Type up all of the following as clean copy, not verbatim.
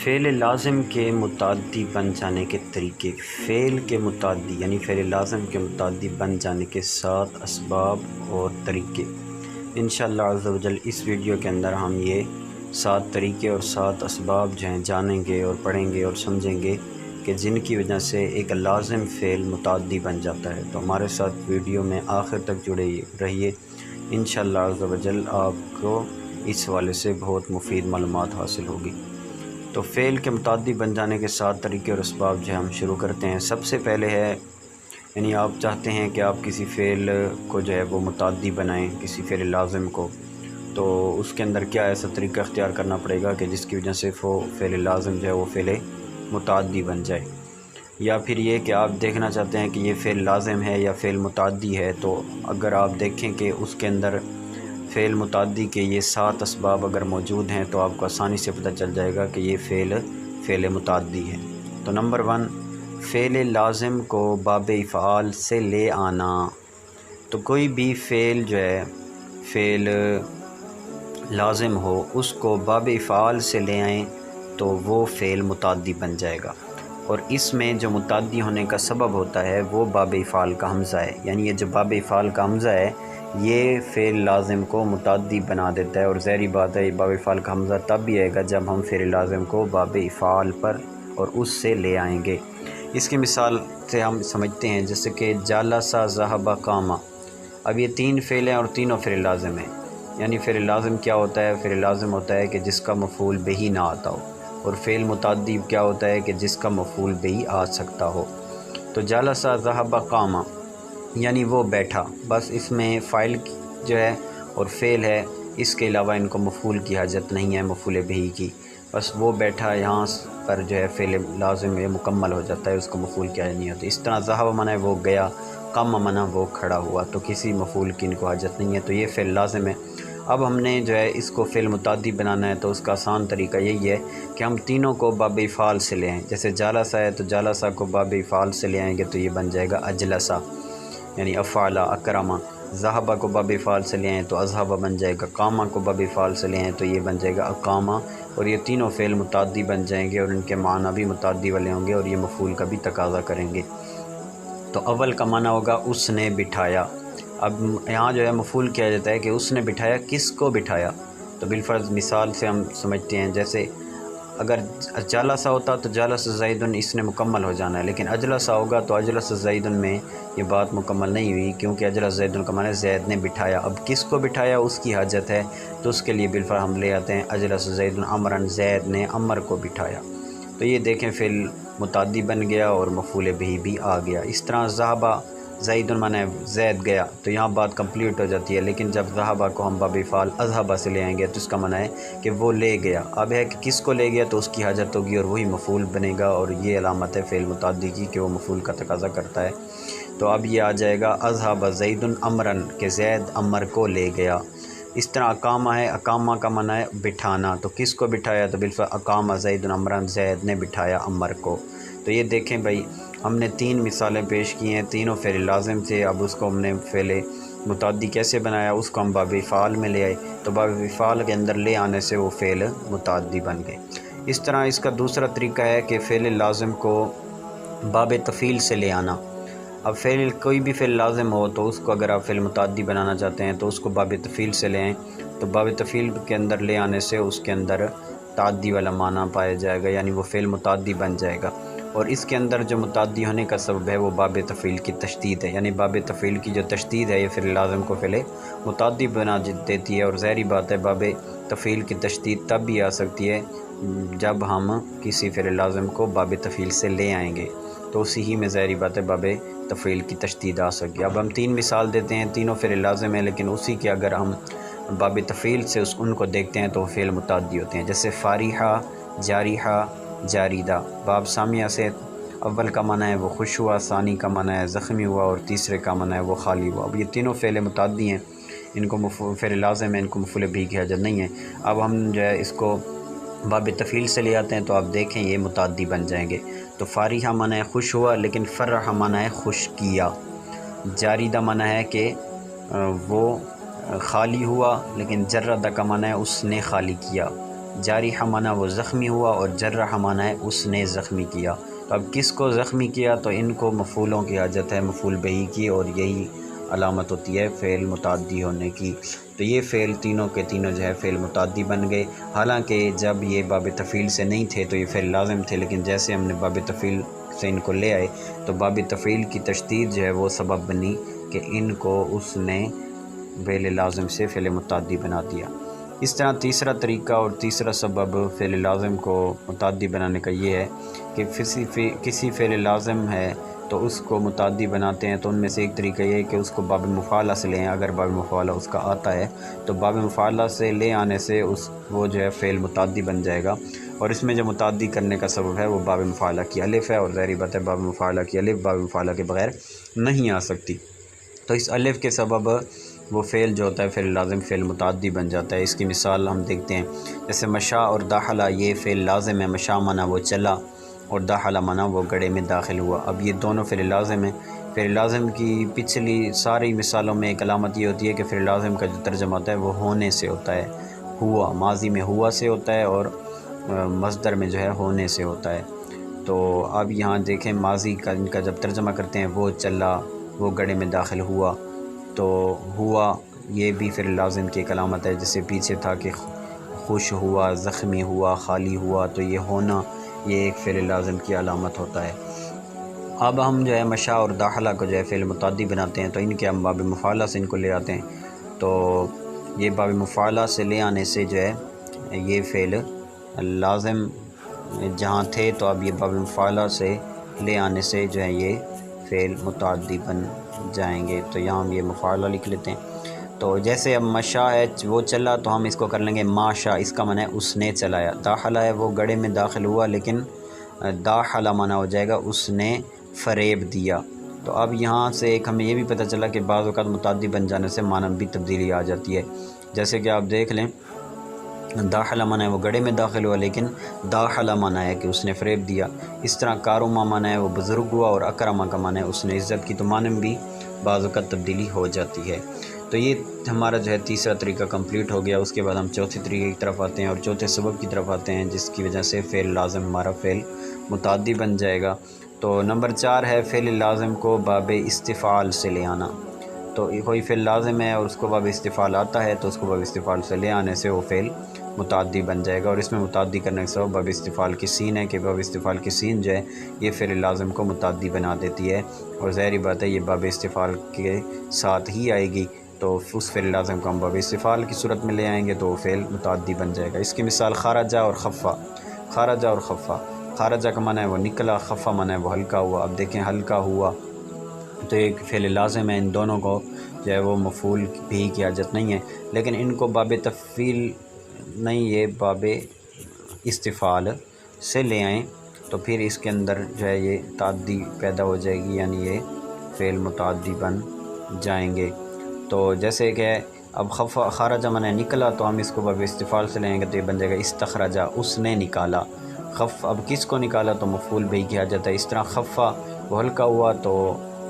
فعل لازم کے متعدی بن جانے کے طریقے، فعل کے متعدی یعنی فعل لازم کے متعدی بن جانے کے 7 اسباب اور طریقے انشاءاللہ عز و جل اس ویڈیو کے اندر ہم یہ 7 طریقے اور 7 اسباب جو ہیں جانیں گے اور پڑھیں گے اور سمجھیں گے کہ جن کی وجہ سے ایک لازم فعل متعدی بن جاتا ہے۔ تو ہمارے ساتھ ویڈیو میں آخر تک جڑے رہیے، انشاءاللہ عز و جل آپ کو اس حوالے سے بہت مفید معلومات حاصل ہوگی۔ تو فعل کے متعدی بن جانے کے 7 طریقے اور اسباب جو ہم شروع کرتے ہیں۔ سب سے پہلے ہے، یعنی آپ چاہتے ہیں کہ آپ کسی فعل کو جو ہے وہ متعدی بنائیں، کسی فعل لازم کو، تو اس کے اندر کیا ایسا طریقہ اختیار کرنا پڑے گا کہ جس کی وجہ سے وہ فعل لازم جو ہے وہ فعل متعدی بن جائے۔ یا پھر یہ کہ آپ دیکھنا چاہتے ہیں کہ یہ فعل لازم ہے یا فعل متعدی ہے، تو اگر آپ دیکھیں کہ اس کے اندر فعل متعدی کے یہ 7 اسباب اگر موجود ہیں تو آپ کو آسانی سے پتہ چل جائے گا کہ یہ فعل متعدی ہے۔ تو نمبر 1، فعل لازم کو باب افعال سے لے آنا۔ تو کوئی بھی فعل جو ہے فعل لازم ہو اس کو باب افعال سے لے آئیں تو وہ فعل متعدی بن جائے گا، اور اس میں جو متعدی ہونے کا سبب ہوتا ہے وہ باب افعال کا حمزہ ہے۔ یعنی یہ جو باب افعال کا حمزہ ہے یہ فعل لازم کو متعدی بنا دیتا ہے، اور ظاہری بات ہے یہ باب افعال کا حمزہ تب بھی آئے گا جب ہم فعل لازم کو باب افعال پر اور اس سے لے آئیں گے۔ اس کی مثال سے ہم سمجھتے ہیں، جیسے کہ جالسا ذہب قاما۔ اب یہ 3 فعل ہیں اور تینوں فعل لازم ہیں۔ یعنی فعل لازم کیا ہوتا ہے؟ فعل لازم ہوتا ہے کہ جس کا مفعول بہ نہ آتا ہو، اور فعل متعدی کیا ہوتا ہے کہ جس کا مفعول بہ آ سکتا ہو۔ تو جالسا ذہب قاما یعنی وہ بیٹھا، بس اس میں فاعل جو ہے اور فعل ہے، اس کے علاوہ ان کو مفعول کی حاجت نہیں ہے، مفعول بہ کی، بس وہ بیٹھا یہاں پر جو ہے فعل لازم یہ مکمل ہو جاتا ہے، اس کو مفعول کی حاجت نہیں ہوتی۔ اس طرح ذہب معنی وہ گیا، قام معنی وہ کھڑا ہوا، تو کسی مفعول کی ان کو حاجت نہیں ہے، تو یہ فعل لازم ہے۔ اب ہم نے جو ہے اس کو فعل متعدی بنانا ہے، تو اس کا آسان طریقہ یہی ہے کہ ہم تینوں کو باب افعال سے لے آئیں۔ جیسے جالسا ہے تو جالسا کو باب افعال سے لے آئیں گے تو یہ بن جائے گا اجلسا، یعنی افعل اکرما۔ ذہبہ کو باب افعال سے لے آئیں تو اذہبہ بن جائے گا، قامہ کو باب افعال سے لے آئیں تو یہ بن جائے گا اقامہ، اور یہ تینوں فعل متعدی بن جائیں گے اور ان کے معنی بھی متعدی والے ہوں گے اور یہ مفعول کا بھی تقاضا کریں گے۔ تو اول کا معنی ہوگا اس نے بٹھایا۔ اب یہاں جو ہے مفعول کیا جاتا ہے کہ اس نے بٹھایا، کس کو بٹھایا؟ تو بالفرض مثال سے ہم سمجھتے ہیں، جیسے اگر جالسا ہوتا تو جالس زیدن اس نے مکمل ہو جانا ہے، لیکن اجلسا ہوگا تو اجلس زیدن میں یہ بات مکمل نہیں ہوئی، کیونکہ اجلس زیدن کا معنی زید نے بٹھایا۔ اب کس کو بٹھایا اس کی حاجت ہے، تو اس کے لیے بالفرض ہم لے آتے ہیں اجلس زیدن عمرن، زید نے عمر کو بٹھایا۔ تو یہ دیکھیں فعل متعدی بن گیا اور مفعول بہ بھی آ گیا۔ اس طرح ذہبہ زیدن معنی زید گیا، تو یہاں بات کمپلیٹ ہو جاتی ہے، لیکن جب ذہبہ کو ہم باب افعال اذہبہ سے لے آئیں گے تو اس کا معنی ہے کہ وہ لے گیا۔ اب ہے کہ کس کو لے گیا تو اس کی حاجت ہوگی اور وہی مفعول بنے گا، اور یہ علامت ہے فعل متعدی کی کہ وہ مفعول کا تقاضا کرتا ہے۔ تو اب یہ آ جائے گا اذہب زید عمرن، کہ زید عمر کو لے گیا۔ اس طرح اقامہ ہے، اقامہ کا معنی ہے بٹھانا، تو کس کو بٹھایا؟ تو بالفعل اقامہ زید عمرن، زید نے بٹھایا عمر کو۔ تو یہ دیکھیں بھائی، ہم نے 3 مثالیں پیش کی ہیں، تینوں فعل لازم تھے، اب اس کو ہم نے فعل متعدی کیسے بنایا، اس کو ہم باب افعال میں لے آئے، تو باب افعال کے اندر لے آنے سے وہ فعل متعدی بن گئے۔ اس طرح اس کا دوسرا طریقہ ہے کہ فعل لازم کو باب تفعیل سے لے آنا۔ اب کوئی بھی فعل لازم ہو تو اس کو اگر آپ فعل متعدی بنانا چاہتے ہیں تو اس کو باب تفعیل سے لے آئیں، تو باب تفعیل کے اندر لے آنے سے اس کے اندر تعدی والا معنی پایا جائے گا، یعنی وہ فعل متعدی بن جائے گا، اور اس کے اندر جو متعدی ہونے کا سبب ہے وہ باب تفعیل کی تشدید ہے۔ یعنی باب تفعیل کی جو تشدید ہے یہ فعل لازم کو فعل متعدی بنا دیتی ہے، اور ظاہری بات ہے باب تفعیل کی تشدید تب بھی آ سکتی ہے جب ہم کسی فعل لازم کو باب تفعیل سے لے آئیں گے، تو اسی ہی میں ظاہری بات ہے باب تفعیل کی تشدید آ سکتی ہے۔ اب ہم 3 مثال دیتے ہیں، تینوں فعل لازم ہیں، لیکن اسی کے اگر ہم باب تفعیل سے ان کو دیکھتے ہیں تو وہ فعل متعدی ہوتے ہیں۔ جیسے فارحہ، جارحہ، جاریدہ۔ باب سامیہ سے اول کا معنی ہے وہ خوش ہوا، ثانی کا معنی ہے زخمی ہوا، اور تیسرے کا معنی ہے وہ خالی ہوا۔ اب یہ تینوں فعل متعدی ہیں، ان کو فعل لازم ہے، ان کو مفعول بہ کی حاجت نہیں ہے۔ اب ہم جو ہے اس کو باب تفعیل سے لے آتے ہیں تو آپ دیکھیں یہ متعدی بن جائیں گے۔ تو فارحہ معنی ہے خوش ہوا، لیکن فرح معنی ہے خوش کیا۔ جاریدہ معنی ہے کہ وہ خالی ہوا، لیکن جردہ کا معنی ہے اس نے خالی کیا۔ جارح مانا وہ زخمی ہوا، اور جرح مانا ہے اس نے زخمی کیا۔ تو اب کس کو زخمی کیا؟ تو ان کو مفعولوں کی حاجت ہے، مفعول بہی کی، اور یہی علامت ہوتی ہے فعل متعدی ہونے کی۔ تو یہ فعل تینوں کے تینوں جو ہے فعل متعدی بن گئے۔ حالانکہ جب یہ باب تفعیل سے نہیں تھے تو یہ فعل لازم تھے، لیکن جیسے ہم نے باب تفعیل سے ان کو لے آئے تو باب تفعیل کی تشدید جو ہے وہ سبب بنی کہ ان کو اس نے فعل لازم سے فعل متعدی بنا دیا۔ اس طرح تیسرا طریقہ اور تیسرا سبب فعل لازم کو متعدی بنانے کا یہ ہے کہ کسی فعل لازم ہے تو اس کو متعدی بناتے ہیں، تو ان میں سے ایک طریقہ یہ ہے کہ اس کو باب مفعلہ سے لیں۔ اگر باب مفعلہ اس کا آتا ہے تو باب مفعلہ سے لے آنے سے وہ جو ہے فعل متعدی بن جائے گا، اور اس میں جو متعدی کرنے کا سبب ہے وہ باب مفعلہ کی الف ہے، اور ظاہری بات ہے باب مفعلہ کی الف باب مفعلہ کے بغیر نہیں آ سکتی۔ تو اس الف کے سبب وہ فعل جو ہوتا ہے فعل لازم فعل متعدی بن جاتا ہے۔ اس کی مثال ہم دیکھتے ہیں، جیسے مشا اور داخلہ، یہ فعل لازم ہے۔ مشا مانا وہ چلا، اور داخلہ مانا وہ گڑھے میں داخل ہوا۔ اب یہ دونوں فعل لازم ہیں۔ فعل لازم کی پچھلی ساری مثالوں میں ایک علامت یہ ہوتی ہے کہ فعل لازم کا جو ترجمہ ہوتا ہے وہ ہونے سے ہوتا ہے، ہوا، ماضی میں ہوا سے ہوتا ہے، اور مصدر میں جو ہے ہونے سے ہوتا ہے۔ تو اب یہاں دیکھیں ماضی کا ان کا جب ترجمہ کرتے ہیں، وہ چلا، وہ گڑھے میں داخل ہوا، تو ہوا یہ بھی فعل لازم کی ایک علامت ہے۔ جیسے پیچھے تھا کہ خوش ہوا، زخمی ہوا، خالی ہوا، تو یہ ہونا یہ ایک فعل لازم کی علامت ہوتا ہے۔ اب ہم جو ہے مشا اور داخلہ کو جو ہے فعل متعدی بناتے ہیں، تو ان کے ہم باب مفعلہ سے ان کو لے آتے ہیں۔ تو یہ باب مفعلہ سے لے آنے سے جو ہے یہ فعل لازم جہاں تھے، تو اب یہ باب مفعلہ سے لے آنے سے جو ہے یہ فعل متعدی بن جائیں گے۔ تو یہاں ہم یہ مفعلہ لکھ لیتے ہیں۔ تو جیسے اب مشا ہے وہ چلا، تو ہم اس کو کر لیں گے ماشا، اس کا معنی ہے اس نے چلایا۔ داخلہ ہے وہ گڑھے میں داخل ہوا، لیکن داخلہ معنی ہو جائے گا اس نے فریب دیا۔ تو اب یہاں سے ایک ہمیں یہ بھی پتہ چلا کہ بعض اوقات متعدی بن جانے سے معنی بھی تبدیلی آ جاتی ہے۔ جیسے کہ آپ دیکھ لیں، داخلہ معنی ہے وہ گڑھے میں داخل ہوا، لیکن داخلہ معنی ہے کہ اس نے فریب دیا۔ اس طرح کارما معنی ہے وہ بزرگ ہوا، اور اکرما کا معنی ہے اس نے عزت کی، تو معنی میں بھی بعض اوقات تبدیلی ہو جاتی ہے۔ تو یہ ہمارا جو ہے تیسرا طریقہ کمپلیٹ ہو گیا۔ اس کے بعد ہم چوتھے طریقے کی طرف آتے ہیں، اور چوتھے سبب کی طرف آتے ہیں، جس کی وجہ سے فعل لازم ہمارا فعل متعدی بن جائے گا۔ تو نمبر 4 ہے فعل لازم کو باب استفعال سے لے آنا۔ تو کوئی فعل لازم ہے اور اس کو باب استفعال آتا ہے، تو اس کو باب استفعال سے لے آنے سے وہ فعل متعدی بن جائے گا، اور اس میں متعدی کرنے کے سبب باب استفعال کی سین ہے کہ باب استفعال کی سین جو ہے یہ فعل لازم کو متعدی بنا دیتی ہے، اور ظاہری بات ہے یہ باب استفعال کے ساتھ ہی آئے گی، تو اس فعل لازم کو ہم باب استفعال کی صورت میں لے آئیں گے تو وہ فعل متعدی بن جائے گا۔ اس کی مثال خارجہ اور خفا۔ خارجہ اور خفا، خارجہ کا معنی ہے وہ نکلا، خفا معنی ہے وہ ہلکا ہوا۔ اب دیکھیں ہلکا ہوا تو ایک فعل لازم ہے، ان دونوں کو جو ہے وہ مفعول بھی کی حاجت نہیں ہے، لیکن ان کو باب تفعیل نہیں، یہ باب استفعال سے لے آئیں تو پھر اس کے اندر جو ہے یہ تعدی پیدا ہو جائے گی، یعنی یہ فعل متعدی بن جائیں گے۔ تو جیسے کہ اب خارجہ معنی نکلا، تو ہم اس کو باب استفعال سے لیں گے تو یہ بن جائے گا استخرجہ، اس نے نکالا۔ اب کس کو نکالا؟ تو مفعول بھی کی حاجت ہے۔ اس طرح خفا وہ ہلکا ہوا، تو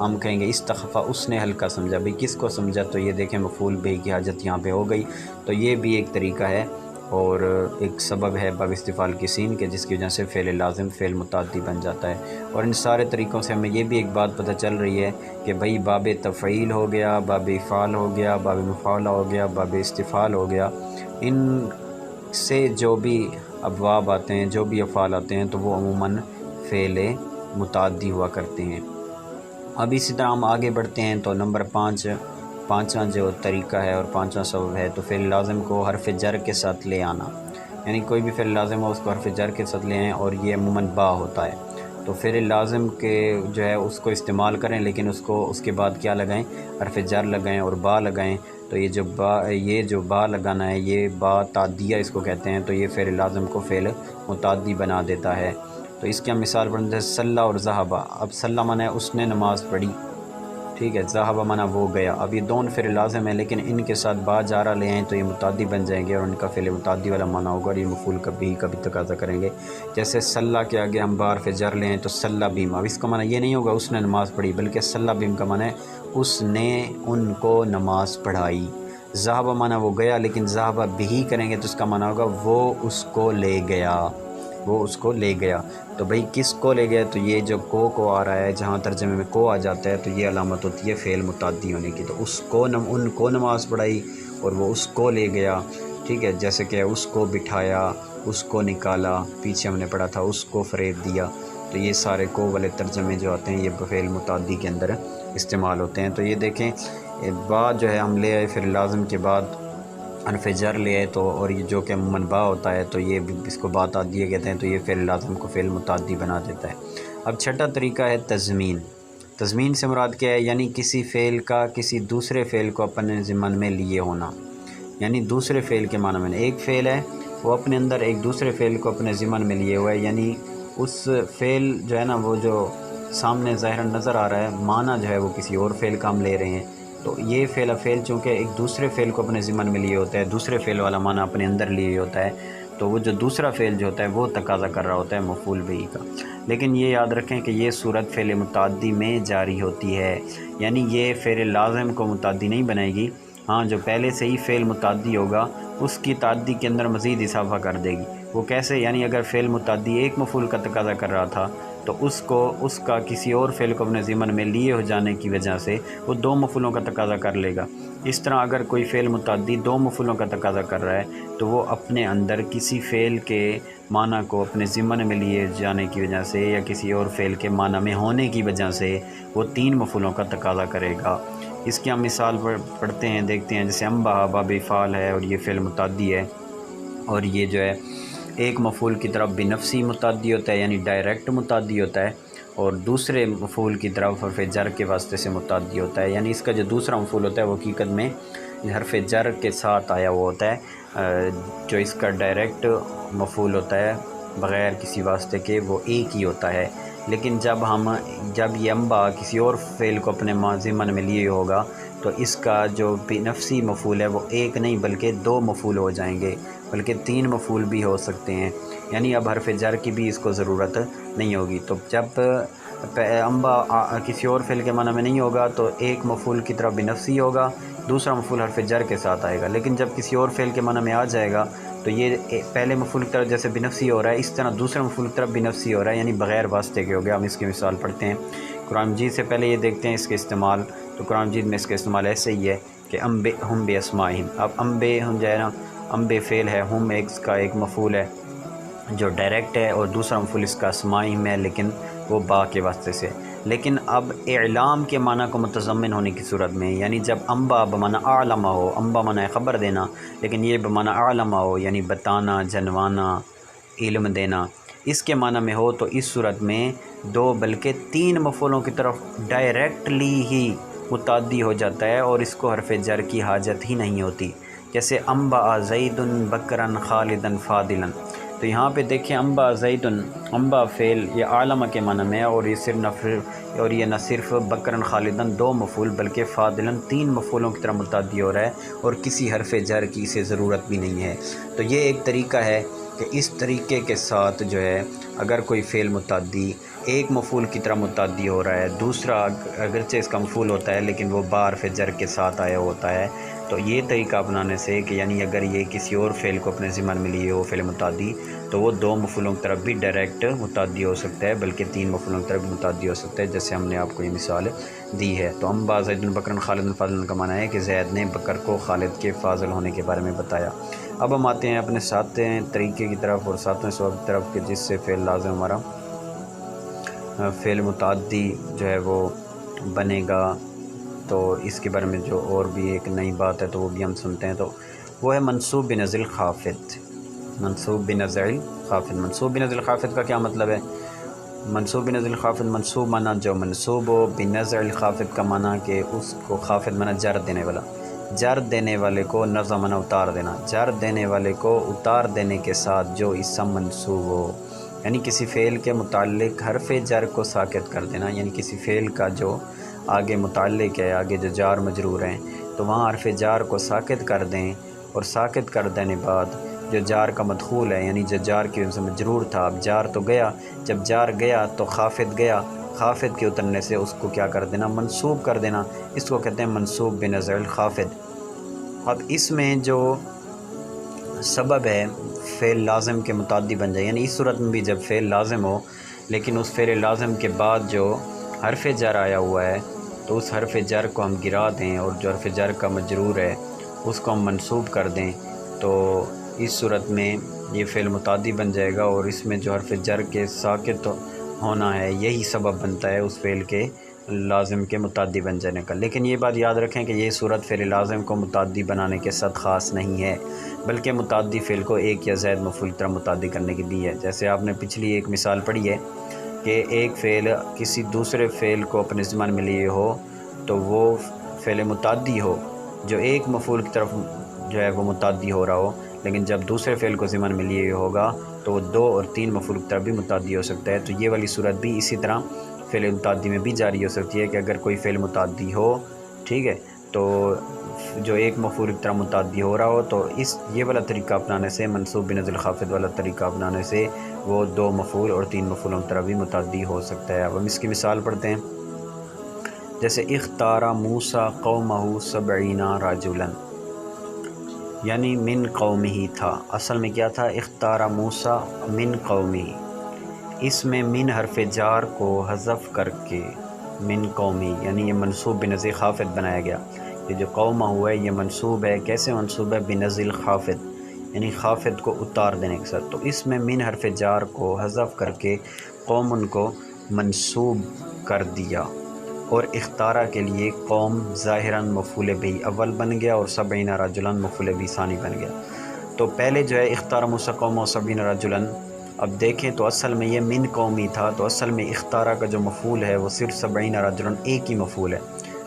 ہم کہیں گے استخفا، اس نے ہلکا سمجھا۔ بھئی کس کو سمجھا؟ تو یہ دیکھیں مفعول بھی کی حاجت یہاں پہ ہو گئی۔ تو یہ بھی ایک طریقہ ہے اور ایک سبب ہے باب استفعال کی سین کے، جس کی وجہ سے فعل لازم فعل متعدی بن جاتا ہے۔ اور ان سارے طریقوں سے ہمیں یہ بھی ایک بات پتہ چل رہی ہے کہ بھئی باب تفعیل ہو گیا، باب افعال ہو گیا، باب مفعولہ ہو گیا، باب استفعال ہو گیا، ان سے جو بھی ابواب آتے ہیں، جو بھی افعال آتے ہیں، تو وہ عموماً فعل متعدی ہوا کرتے ہیں۔ اب اسی طرح ہم آگے بڑھتے ہیں، تو نمبر 5واں جو طریقہ ہے اور 5واں سبب ہے، تو فعل لازم کو حرف جر کے ساتھ لے آنا، یعنی کوئی بھی فعل لازم ہو اس کو حرف جر کے ساتھ لے آئیں، اور یہ عموماً با ہوتا ہے۔ تو فعل لازم کے جو ہے اس کو استعمال کریں، لیکن اس کے بعد کیا لگائیں؟ حرف جر لگائیں اور با لگائیں۔ تو یہ جو با لگانا ہے، یہ با تعدیہ اس کو کہتے ہیں، تو یہ فعل لازم کو فعل متعدی بنا دیتا ہے۔ تو اس کی ہم مثال پڑھتے ہیں، صلی اور ذہبہ۔ اب صلی معنی ہے اس نے نماز پڑھی، ٹھیک ہے، ذہبہ معنی وہ گیا۔ اب یہ دونوں فعل لازم ہیں، لیکن ان کے ساتھ با جارہ لے آئیں تو یہ متعدی بن جائیں گے، اور ان کا فعل متعدی والا معنی ہوگا، اور یہ مفعول کبھی تقاضا کریں گے۔ جیسے صلی کے آگے ہم با حرف جر لے آئیں تو صلی بہم، اب اس کا معنی یہ نہیں ہوگا اس نے نماز پڑھی، بلکہ صلی بہم کا معنی ہے اس نے ان کو نماز پڑھائی۔ ذہب معنی وہ گیا، لیکن ذہب بھی کریں گے تو اس کا معنی ہوگا وہ اس کو لے گیا، وہ اس کو لے گیا۔ تو بھئی کس کو لے گیا؟ تو یہ جو کو آ رہا ہے، جہاں ترجمے میں کو آ جاتا ہے تو یہ علامت ہوتی ہے فعل متعدی ہونے کی۔ تو اس کو ان کو نماز پڑھائی اور وہ اس کو لے گیا، ٹھیک ہے، جیسے کہ اس کو بٹھایا، اس کو نکالا، پیچھے ہم نے پڑھا تھا اس کو فریب دیا۔ تو یہ سارے کو والے ترجمے جو آتے ہیں یہ فعل متعدی کے اندر استعمال ہوتے ہیں۔ تو یہ دیکھیں بعد جو ہے ہم لے آئے، پھر لازم کے بعد حرف جر لے آئے، تو اور یہ جو کہ منبع ہوتا ہے تو یہ اس کو بات عادیہ کہتے ہیں، تو یہ فعل لازم کو فعل متعدی بنا دیتا ہے۔ اب چھٹا طریقہ ہے تضمین۔ تضمین سے مراد کیا ہے؟ یعنی کسی فعل کا کسی دوسرے فعل کو اپنے ضمن میں لیے ہونا، یعنی دوسرے فعل کے معنی میں ایک فعل ہے وہ اپنے اندر ایک دوسرے فعل کو اپنے ضمن میں لیے ہوا ہے، یعنی اس فعل جو ہے نا وہ جو سامنے ظاہراً نظر آ رہا ہے، معنی جو ہے وہ کسی اور فعل کا ہم لے رہے ہیں۔ تو یہ فعل چونکہ ایک دوسرے فعل کو اپنے ضمن میں لیے ہوتا ہے، دوسرے فعل والا معنی اپنے اندر لیے ہوتا ہے، تو وہ جو دوسرا فعل جو ہوتا ہے وہ تقاضا کر رہا ہوتا ہے مفعول بہ کا۔ لیکن یہ یاد رکھیں کہ یہ صورت فعل متعدی میں جاری ہوتی ہے، یعنی یہ فعل لازم کو متعدی نہیں بنائے گی، ہاں جو پہلے سے ہی فعل متعدی ہوگا اس کی تعدی کے اندر مزید اضافہ کر دے گی۔ وہ کیسے؟ یعنی اگر فعل متعدی ایک مفعول کا تقاضا کر رہا تھا تو اس کا کسی اور فعل کو اپنے ضمن میں لیے ہو جانے کی وجہ سے وہ دو مفعولوں کا تقاضا کر لے گا۔ اس طرح اگر کوئی فعل متعدی دو مفعولوں کا تقاضا کر رہا ہے تو وہ اپنے اندر کسی فعل کے معنی کو اپنے ضمن میں لیے جانے کی وجہ سے یا کسی اور فعل کے معنی میں ہونے کی وجہ سے وہ تین مفعولوں کا تقاضا کرے گا۔ اس کی ہم مثال پڑھتے ہیں، دیکھتے ہیں، جیسے انبا باب فعال ہے اور یہ فعل متعدی ہے، اور یہ جو ہے ایک مفعول کی طرف بنفسی متعدی ہوتا ہے یعنی ڈائریکٹ متعدی ہوتا ہے، اور دوسرے مفعول کی طرف حرف جر کے واسطے سے متعدی ہوتا ہے، یعنی اس کا جو دوسرا مفعول ہوتا ہے وہ حقیقت میں حرف جر کے ساتھ آیا ہوا ہوتا ہے، جو اس کا ڈائریکٹ مفعول ہوتا ہے بغیر کسی واسطے کے وہ ایک ہی ہوتا ہے۔ لیکن جب یہ انبا کسی اور فعل کو اپنے ضمن میں لیے ہوگا تو اس کا جو نفسی مفعول ہے وہ ایک نہیں بلکہ دو مفعول ہو جائیں گے، بلکہ تین مفعول بھی ہو سکتے ہیں، یعنی اب حرف جر کی بھی اس کو ضرورت نہیں ہوگی۔ تو جب انبا کسی اور فعل کے معنی میں نہیں ہوگا تو ایک مفعول کی طرف بنفسی ہوگا، دوسرا مفعول حرف جر کے ساتھ آئے گا، لیکن جب کسی اور فعل کے معنی میں آ جائے گا تو یہ پہلے مفعول کی طرف جیسے بنفسی ہو رہا ہے اس طرح دوسرے مفعول کی طرف بنفسی ہو رہا ہے، یعنی بغیر واسطے کے ہو گیا۔ ہم اس کی مثال پڑھتے ہیں قرآن مجید سے، پہلے یہ دیکھتے ہیں اس کے استعمال۔ تو قرآن مجید میں اس کا استعمال ایسے ہی ہے کہ انبے ہم بے اسمائہم، اب انبے ہم جو ہے نا انبے فعل ہے، ہم اس کا ایک مفعول ہے جو ڈائریکٹ ہے، اور دوسرا مفعول اس کا اسمائہم ہے لیکن وہ با کے واسطے سے۔ لیکن اب اعلام کے معنی کو متضمن ہونے کی صورت میں، یعنی جب انبا بمعنی اعلم ہو، انبا معنی خبر دینا لیکن یہ بمعنی اعلم ہو یعنی بتانا، جنوانا، علم دینا، اس کے معنی میں ہو تو اس صورت میں دو بلکہ تین مفعولوں کی طرف ڈائریکٹلی ہی متعدی ہو جاتا ہے اور اس کو حرف جر کی حاجت ہی نہیں ہوتی، جیسے انبا زید بکرا خالدا فاضلا۔ تو یہاں پہ دیکھیں انبا زید، انبا فعل یہ عالم کے معنی میں ہے، اور یہ نہ صرف بکرا خالدا دو مفعول بلکہ فاضلا تین مفعولوں کی طرح متعدی ہو رہا ہے، اور کسی حرف جر کی اسے ضرورت بھی نہیں ہے۔ تو یہ ایک طریقہ ہے کہ اس طریقے کے ساتھ جو ہے اگر کوئی فعل متعدی ایک مفعول کی طرح متعدی ہو رہا ہے، دوسرا اگرچہ اس کا مفعول ہوتا ہے لیکن وہ با حرف جر کے ساتھ آیا ہوتا ہے، تو یہ طریقہ اپنانے سے کہ یعنی اگر یہ کسی اور فعل کو اپنے ضمن میں لیے ہو فعل متعدی تو وہ دو مفعولوں کی طرف بھی ڈائریکٹ متعدی ہو سکتا ہے بلکہ تین مفعولوں کی طرف بھی متعدی ہو سکتا ہے، جیسے ہم نے آپ کو یہ مثال دی ہے۔ تو انبا زید بکرا خالدا فاضلا کا معنی ہے کہ زید نے بکر کو خالد کے فاضل ہونے کے بارے میں بتایا۔ اب ہم آتے ہیں اپنے ساتویں طریقے کی طرف اور ساتویں سبب کی طرف کہ جس سے فعل لازم ہمارا فعل متعدی جو ہے وہ بنے گا۔ تو اس کے بارے میں جو اور بھی ایک نئی بات ہے تو وہ بھی ہم سنتے ہیں، تو وہ ہے منصوب بنزع خافض۔ منصوب بنزع خافض، منصوب بنزع خافض کا کیا مطلب ہے؟ منصوب بنزع خافض، منصوب معنی جو منصوب ہو، بنزع خافض کا معنی کہ اس کو خافض معنی جر دینے والا، جر دینے والے کو نزع معنی اتار دینا، جر دینے والے کو اتار دینے کے ساتھ جو اسم منصوب ہو، یعنی کسی فعل کے متعلق حرف جر کو ساکت کر دینا، یعنی کسی فعل کا جو آگے متعلق ہے، آگے جو جار مجرور ہیں تو وہاں حرف جار کو ساکت کر دیں، اور ساکت کر دینے بعد جو جار کا مدخول ہے یعنی جو جار کی وجہ سے مجرور تھا، اب جار تو گیا، جب جار گیا تو خافض گیا، خافض کے اترنے سے اس کو کیا کر دینا؟ منصوب کر دینا، اس کو کہتے ہیں منصوب بنزع خافض۔ اب اس میں جو سبب ہے فعل لازم کے متعدی بن جائے، یعنی اس صورت میں بھی جب فعل لازم ہو لیکن اس فعل لازم کے بعد جو حرف جر آیا ہوا ہے تو اس حرف جر کو ہم گرا دیں اور جو حرف جر کا مجرور ہے اس کو ہم منصوب کر دیں، تو اس صورت میں یہ فعل متعدی بن جائے گا، اور اس میں جو حرف جر کے ساکت ہونا ہے یہی سبب بنتا ہے اس فعل کے لازم کے متعدی بن جانے کا۔ لیکن یہ بات یاد رکھیں کہ یہ صورت فعل لازم کو متعدی بنانے کے ساتھ خاص نہیں ہے، بلکہ متعدی فعل کو ایک یا زائد مفعول کی طرح متعدی کرنے کی بھی ہے۔ جیسے آپ نے پچھلی ایک مثال پڑھی ہے کہ ایک فعل کسی دوسرے فعل کو اپنے ضمن میں لیے ہو تو وہ فعل متعدی ہو جو ایک مفعول کی طرف جو ہے وہ متعدی ہو رہا ہو، لیکن جب دوسرے فعل کو ضمن میں لیے ہوگا تو وہ 2 اور 3 مفعول کی طرف بھی متعدی ہو سکتا ہے۔ تو یہ والی صورت بھی اسی طرح فعل متعدی میں بھی جاری ہو سکتی ہے کہ اگر کوئی فعل متعدی ہو، ٹھیک ہے، تو جو ایک مفعول کی طرح متعدی ہو رہا ہو تو یہ والا طریقہ اپنانے سے، منصوب بنزل خافض والا طریقہ اپنانے سے وہ 2 مفعول اور 3 مفعولوں کی طرح بھی متعدی ہو سکتا ہے۔ اب ہم اس کی مثال پڑھتے ہیں، جیسے اختار موسیٰ قومہ 70 رجلا، یعنی من قومہ ہی تھا، اصل میں کیا تھا؟ اختار موسیٰ من قومہ ہی، اس میں من حرف جار کو حذف کر کے من قومی، یعنی یہ منصوب بنزل خافض بنایا گیا۔ یہ جو قومہ ہوا ہے یہ منصوب ہے، کیسے منصوب ہے؟ بنزل خافض، یعنی خافض کو اتار دینے کے ساتھ۔ تو اس میں من حرف جار کو حذف کر کے قوم کو منصوب کر دیا، اور اختارہ کے لیے قوم ظاہراً مفعول بہ اول بن گیا اور 70 رجلاً مفعول بہ ثانی بن گیا۔ تو پہلے جو ہے اختار موسیٰ قومہ 70 رجلاً، اب دیکھیں تو اصل میں یہ من قومی تھا، تو اصل میں اختارہ کا جو مفعول ہے وہ صرف 70 رجلاً ایک ہی مفعول ہے،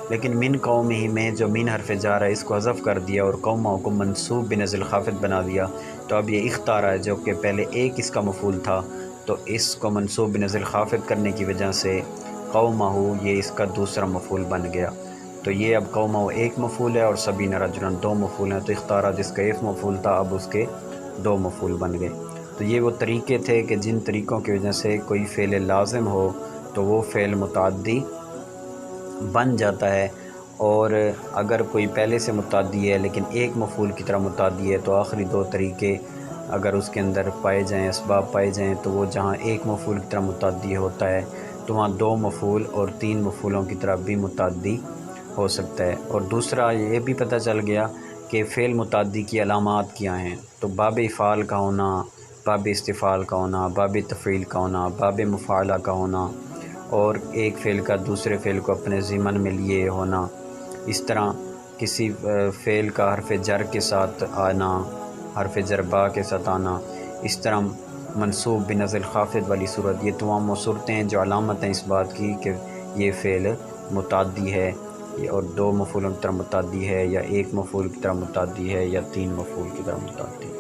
لیکن من قومی میں جو من حرف جار ہے اس کو حذف کر دیا اور قومہ کو منصوب بنزل خافض بنا دیا، تو اب یہ اختارہ ہے جو کہ پہلے ایک اس کا مفعول تھا، تو اس کو منصوب بنزل خافض کرنے کی وجہ سے قومہ یہ اس کا دوسرا مفعول بن گیا۔ تو یہ اب قومہ ایک مفعول ہے اور 70 رجلاً 2 مفعول ہیں، تو اختارہ جس کا ایک مفعول تھا اب اس کے 2 مفعول بن گئے۔ تو یہ وہ طریقے تھے کہ جن طریقوں کی وجہ سے کوئی فعل لازم ہو تو وہ فعل متعدی بن جاتا ہے، اور اگر کوئی پہلے سے متعدی ہے لیکن ایک مفعول کی طرح متعدی ہے تو آخری 2 طریقے اگر اس کے اندر پائے جائیں، اسباب پائے جائیں، تو وہ جہاں ایک مفعول کی طرح متعدی ہوتا ہے تو وہاں 2 مفعول اور 3 مفعولوں کی طرح بھی متعدی ہو سکتا ہے۔ اور دوسرا یہ بھی پتہ چل گیا کہ فعل متعدی کی علامات کیا ہیں، تو باب افعال کا ہونا، باب استفعال کا ہونا، باب تفعیل کا ہونا، باب مفاعلہ کا ہونا، اور ایک فعل کا دوسرے فعل کو اپنے ضمن میں لیے ہونا، اس طرح کسی فعل کا حرف جر کے ساتھ آنا، حرف جر با کے ساتھ آنا، اس طرح منصوب بنزل خافض والی صورت، یہ تمام وہ صورتیں ہیں جو علامت ہیں اس بات کی کہ یہ فعل متعدی ہے، اور 2 مفعولوں کی طرح متعدی ہے، یا ایک مفعول کی طرح متعدی ہے، یا 3 مفعول کی طرح متعدی ہے۔